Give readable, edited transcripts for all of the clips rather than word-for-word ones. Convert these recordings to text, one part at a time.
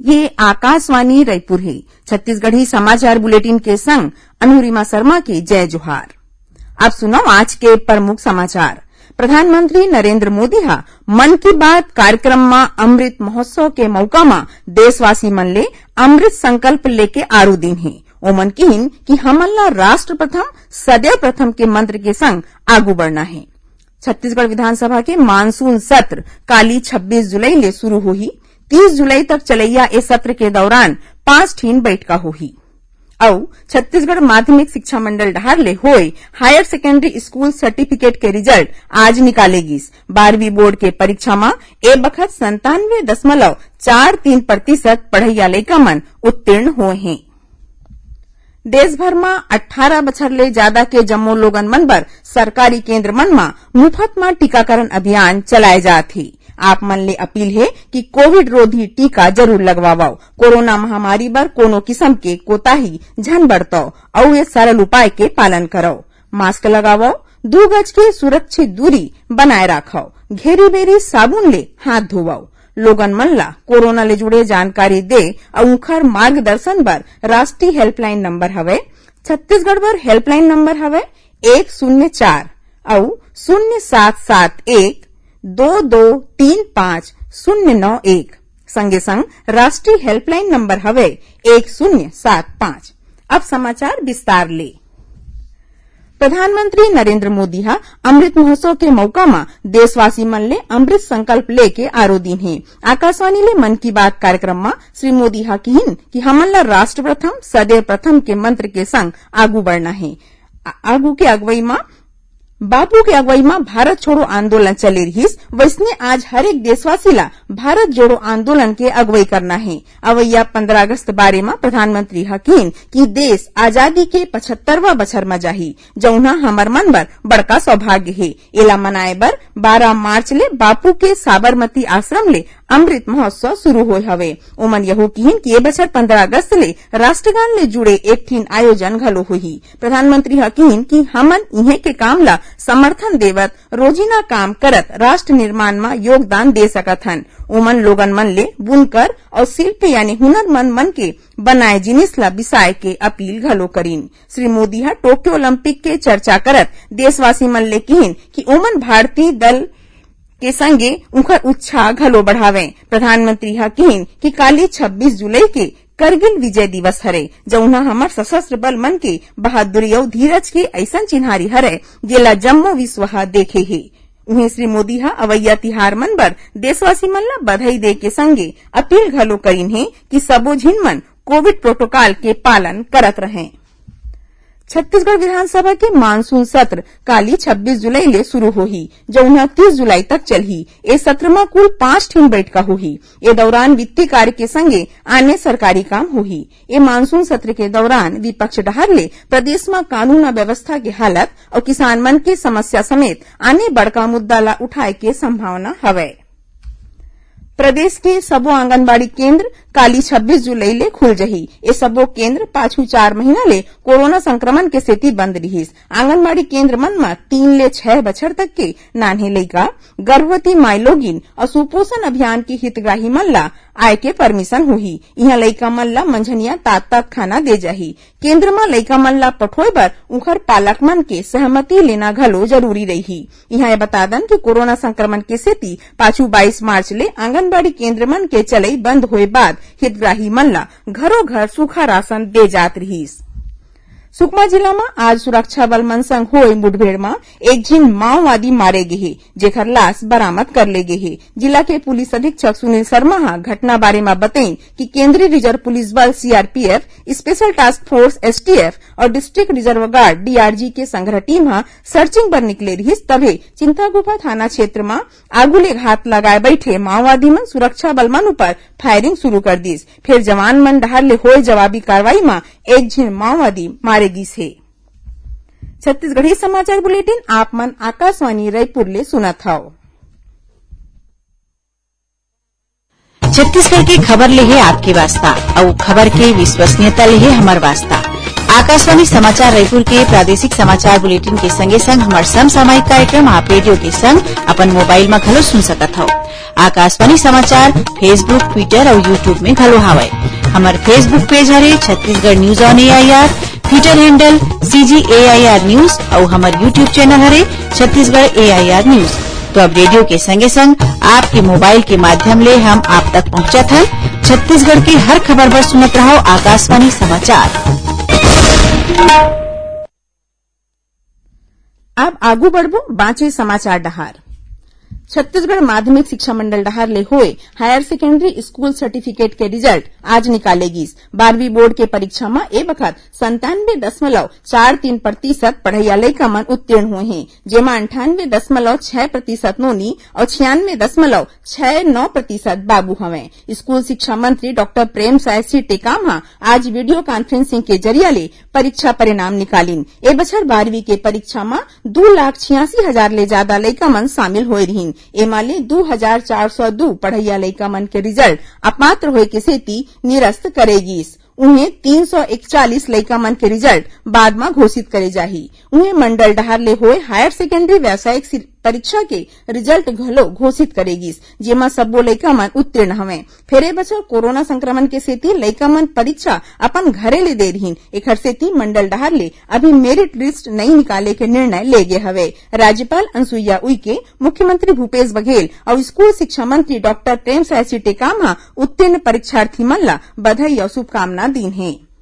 ये आकाशवाणी रायपुर है। छत्तीसगढ़ी समाचार बुलेटिन के संग अनुरिमा शर्मा के जय जोहार। अब सुनो आज के प्रमुख समाचार। प्रधानमंत्री नरेंद्र मोदी हा मन की बात कार्यक्रम में अमृत महोत्सव के मौका में देशवासी मन ले अमृत संकल्प लेके आरू दिन है। ओमन कहिन कि हमन ला राष्ट्र प्रथम सदैव प्रथम के मंत्र के संग आगू बढ़ना है। छत्तीसगढ़ विधानसभा के मानसून सत्र काली 26 जुलाई ले शुरू होही। 30 जुलाई तक चलैया इस सत्र के दौरान 5 ठीन बैठका होही। औ छत्तीसगढ़ माध्यमिक शिक्षा मंडल डहार ले होए हायर सेकेंडरी स्कूल सर्टिफिकेट के रिजल्ट आज निकालेगिस। 12वीं बोर्ड के परीक्षा में ए बखत 97.43% पढ़इया लइका मन उत्तीर्ण हुए हैं। देश भर में 18 बछर ले ज्यादा के जम्मो लोगन मन बर सरकारी केंद्र मन में मुफ्त में टीकाकरण अभियान चलाए जात हे। आप मन ले अपील है कि कोविड रोधी टीका जरूर लगवाओ। कोरोना महामारी बर कोनो किस्म के कोताही झन बरतो और ये सरल उपाय के पालन करो। मास्क लगाओ, 2 गज के सुरक्षित दूरी बनाए रखो, घेरी बेरी साबुन ले हाथ धोवाओ। लोगन मन ला कोरोना ले जुड़े जानकारी दे और उखर मार्गदर्शन बर राष्ट्रीय हेल्पलाइन नंबर हवे। छत्तीसगढ़ बर हेल्पलाइन नंबर हवे 104 और 0712235091। संगे संग राष्ट्रीय हेल्पलाइन नंबर हवे 1075। अब समाचार विस्तार ले। प्रधानमंत्री नरेंद्र मोदी हा अमृत महोत्सव के मौका में देशवासी मन ले अमृत संकल्प लेके आरो दिन है। आकाशवाणी ले मन की बात कार्यक्रम में श्री मोदी हा कहिन कि हमन ला राष्ट्र प्रथम सदैव प्रथम के मंत्र के संग आगू बढ़ना है। बापू के अगुवाई में भारत छोड़ो आंदोलन चले रहीस, वैसने आज हर एक देशवासी ला भारत जोड़ो आंदोलन के अगुवाई करना है। अवैया 15 अगस्त बारे में प्रधानमंत्री हकीन कि देश आजादी के 75वां बछर में जाही, जौना हमर मन बर बड़का सौभाग्य है। एला मनाए बर 12 मार्च ले बापू के साबरमती आश्रम ले अमृत महोत्सव शुरू होय हवे। ओमन यहू कहिन कि ये बछर 15 अगस्त ले राष्ट्रगान ले जुड़े एक ठीन आयोजन घलो होही। प्रधानमंत्री हकीन कि हमन इहे के काम ला समर्थन देवत रोजीना काम करत राष्ट्र निर्माण में योगदान दे सकत हन। ओमन लोगन मन ले बुनकर और शिल्पी यानी हुनरमंद मन के बनाए जिनिस ला बिसाए के अपील घलो करीन। श्री मोदी हा टोक्यो ओलंपिक के चर्चा करत देशवासी मन ले कहिन कि ओमन भारतीय दल के संगे उनकर उत्साह घलो बढ़ावे। प्रधानमंत्री हा कहिन कि काली 26 जुलाई के करगिल विजय दिवस हरे, जौना हमर सशस्त्र बल मन के बहादुरी और धीरज के ऐसन चिन्हारी हरे जेला जम्मो विश्व हा देखे हे। उन्हें श्री मोदी हा अवैया तिहार मन बर देशवासी मन ला बधाई दे के संगे अपील घलो करीन है कि सबो झिन मन कोविड प्रोटोकॉल के पालन करत रहें। छत्तीसगढ़ विधानसभा के मानसून सत्र काली 26 जुलाई ले शुरू होही, जौना 30 जुलाई तक चलही। इस सत्र में कुल 5 ठीन बैठका होही। ये दौरान वित्तीय कार्य के संगे अन्य सरकारी काम होही। ये मानसून सत्र के दौरान विपक्ष डहर ले प्रदेश में कानून व्यवस्था के हालत और किसान मन के समस्या समेत अन्य बड़का मुद्दा ला उठाए के संभावना हवे। प्रदेश के सबो आंगनबाड़ी केंद्र काली 26 जुलाई ले खुल जही। ये सबो केंद्र पाछू 4 महीना ले कोरोना संक्रमण के सेती बंद रहीस। आंगनबाड़ी केंद्र मन में 3 ले 6 बछर तक के नान्हे लइका, गर्भवती माई लोगिन और सुपोषण अभियान की हितग्राही मन ला आय के परमिशन होही। इहाँ लइका मन ला मंझनिया तात खाना दे जाही। केंद्र में लइका मन ला पठोए बर उखर पालक मन के सहमति लेना घलो जरूरी रही। इहाँ बता दन कि कोरोना संक्रमण के सेती पाछू 22 मार्च ले आंगनबाड़ी केंद्र मन के चलई बंद होए बाद हितग्राही मन ला घरों घर सूखा राशन दे जात रहीस। सुकमा जिला में आज सुरक्षा बल मन संग होए मुठभेड़ में एक झिन माओवादी मारे गे हे, जेकर लाश बरामद कर ले गे हे। जिला के पुलिस अधीक्षक सुनील शर्मा हा घटना बारे में बताई कि केंद्रीय रिजर्व पुलिस बल CRPF, special task force STF और डिस्ट्रिक्ट रिजर्व गार्ड डीआरजी के संग्रह टीम हा सर्चिंग पर निकले रहीस। तबे चिंतागुफा थाना क्षेत्र में आगुले घात लगाए बैठे माओवादी मन सुरक्षा बल मन ऊपर फायरिंग शुरू कर दीस। फिर जवान मन डहर ले होए जवाबी कार्रवाई में एक झिन माओवादी मारे गिस हे। छत्तीसगढ़ी समाचार बुलेटिन आप मन आकाशवाणी रायपुर ले सुनत हव। छत्तीसगढ़ की खबर ले है आपके वास्ता और खबर के विश्वसनीयता ले है हमार वास्ता। आकाशवाणी समाचार रायपुर के प्रादेशिक समाचार बुलेटिन के संगे संग हमार समसामयिक कार्यक्रम आप रेडियो के संग अपन मोबाइल में घलो सुन सकत हो। आकाशवाणी समाचार फेसबुक, ट्विटर और यूट्यूब में घलो हावय। हमार फेसबुक पेज हरे Chhattisgarh news on AIR, Twitter handle CGAIR news और हमार यूट्यूब चैनल हरे छत्तीसगढ़ AIR न्यूज। तो अब रेडियो के संगे संग आपके मोबाइल के माध्यम ले हम आप तक पहुंचत हैं। छत्तीसगढ़ की हर खबर पर सुनत रहो आकाशवाणी समाचार। अब आगू बढ़बो बाँचे समाचार डहार। छत्तीसगढ़ माध्यमिक शिक्षा मंडल डहार ले होए हायर सेकेंडरी स्कूल सर्टिफिकेट के रिजल्ट आज निकालेगी। 12वीं बोर्ड के परीक्षा में ए बखत 97.43% पढ़इया लइका मन उत्तीर्ण हुए हैं, जेमा 98.6% नोनी और 96.69% बाबू हवे। स्कूल शिक्षा मंत्री डॉक्टर प्रेम साय सिंह टेकाम आज वीडियो कॉन्फ्रेंसिंग के जरिया ले परीक्षा परिणाम निकालिन। ए बछर 12वीं के परीक्षा में 2,86,000 ले ज्यादा लइका मन शामिल होए रहिन। एमाले 2,402 पढ़इया लइका मन के रिजल्ट अपात्र होए के सेती निरस्त करेगी। उन्हें 341 लइका मन के रिजल्ट बाद में घोषित करे जाही। उन्हें मंडल डहार ले होए हायर सेकेंडरी व्यावसायिक परीक्षा के रिजल्ट घलो घोषित करेगी, जेमा सब्बो लइका मन उत्तीर्ण हवे। फेरे बछर कोरोना संक्रमण के सेती लइका मन परीक्षा अपन घरे ले दे रहिन। एखर सेती मंडल डहार ले अभी मेरिट लिस्ट नहीं निकाले के निर्णय ले गे हवे। राज्यपाल अनुसुईया उइके, मुख्यमंत्री भूपेश बघेल और स्कूल शिक्षा मंत्री डॉक्टर प्रेम साय सिंह टेकाम उत्तीर्ण परीक्षार्थी मन ला बधाई और शुभकामना दीन है।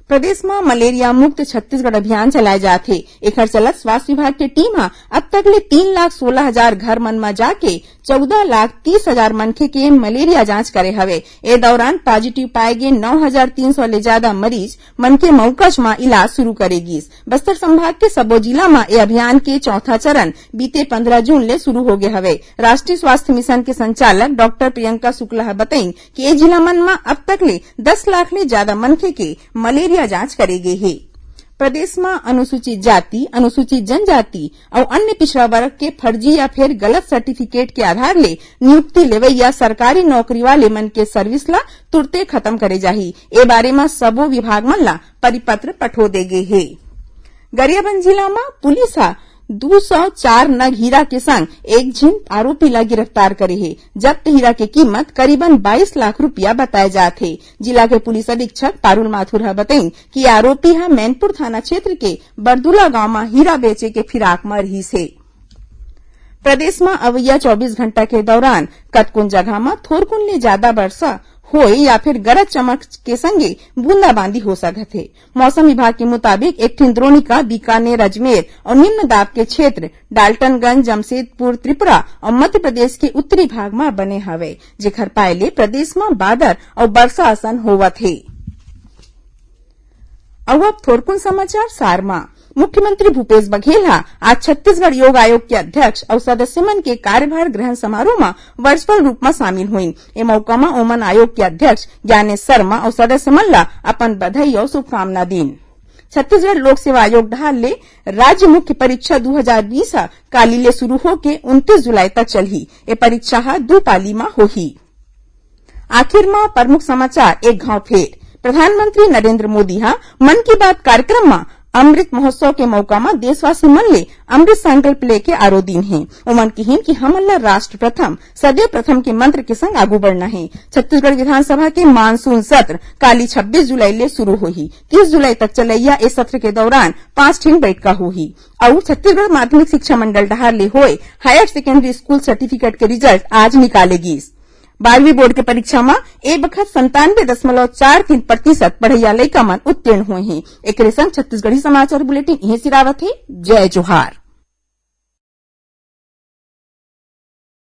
प्रदेश में मलेरिया मुक्त छत्तीसगढ़ अभियान चलाए जाथे। एखर चलत स्वास्थ्य विभाग के टीम अब तक ले 3,16,000 घर मन में जाके 14,30,000 मनखे के मलेरिया जांच करे हवे। ए दौरान पॉजिटिव पाए गे 9,300 ले ज्यादा मरीज मन के मौकज में इलाज शुरू करेगी। बस्तर संभाग के सबो जिला में ए अभियान के चौथा चरण बीते 15 जून ले शुरू हो गए हवे। राष्ट्रीय स्वास्थ्य मिशन के संचालक डॉक्टर प्रियंका शुक्ला बताइन कि ए जिला मन में अब तक ले 10 लाख ले ज्यादा मनखे के मलेरिया जांच करेगे है। प्रदेश में अनुसूचित जाति, अनुसूचित जनजाति और अन्य पिछड़ा वर्ग के फर्जी या फिर गलत सर्टिफिकेट के आधार ले नियुक्ति लेवैया सरकारी नौकरी वाले मन के सर्विस ला तुरते खत्म करे जाही। ए बारे में सबो विभाग मन ला परिपत्र पठो देगे है। गरियाबंद जिला में पुलिस 204 नग हीरा के संग एक झिन आरोपी ला गिरफ्तार करे है। जब्त हीरा के कीमत करीबन 22 लाख रुपया बताए जाथे। जिला के पुलिस अधीक्षक पारुल माथुर बताइन कि आरोपी मैनपुर थाना क्षेत्र के बरदुला गांव में हीरा बेचे के फिराक में रही से। प्रदेश में अवैया 24 घंटा के दौरान कतकोन जगह में थोरकुन ले ज्यादा वर्षा होए या फिर गरज चमक के संगे बूंदाबांदी हो सकत है। मौसम विभाग के मुताबिक एक ठिन द्रोणिका बीकानेर, अजमेर और निम्न दाब के क्षेत्र डाल्टनगंज, जमशेदपुर, त्रिपुरा और मध्य प्रदेश के उत्तरी भाग में बने हवे, जेखर पायले प्रदेश में बादर और वर्षा असन होवत है। अब थोरकुन समाचार सारमा। मुख्यमंत्री भूपेश बघेल आज छत्तीसगढ़ योग आयोग के अध्यक्ष और सदस्य मन के कार्यभार ग्रहण समारोह में वर्चुअल रूप में शामिल हुई। ए मौका में ओमन आयोग के अध्यक्ष ज्ञानेश शर्मा और सदस्य मन ला अपन बधाई और शुभकामना दीन। छत्तीसगढ़ लोक सेवा आयोग डहार ले राज्य मुख्य परीक्षा 2020 काली ले शुरू होके 29 जुलाई तक चलही। ए परीक्षा 2 पाली में होही। आखिर में प्रमुख समाचार एक घाव फेर। प्रधानमंत्री नरेंद्र मोदी मन की बात कार्यक्रम में अमृत महोत्सव के मौका में देशवासी मन ले अमृत संकल्प लेके आरो दिन है। उमन कहिन कि हमन ला राष्ट्र प्रथम सदैव प्रथम के मंत्र के संग आगू बढ़ना है। छत्तीसगढ़ विधानसभा के मानसून सत्र काली 26 जुलाई ले शुरू होही। 30 जुलाई तक चलैया इस सत्र के दौरान 5 ठिन बैठका होही और छत्तीसगढ़ माध्यमिक शिक्षा मंडल डहार ले होए हायर सेकेंडरी स्कूल सर्टिफिकेट के रिजल्ट आज निकालेगी। 12वीं बोर्ड के परीक्षा में ए बखत 97.43% पढ़इया लइका मन उत्तीर्ण हुए हैं। एक संग छत्तीसगढ़ी समाचार बुलेटिन यही सिरावत है। जय जोहार।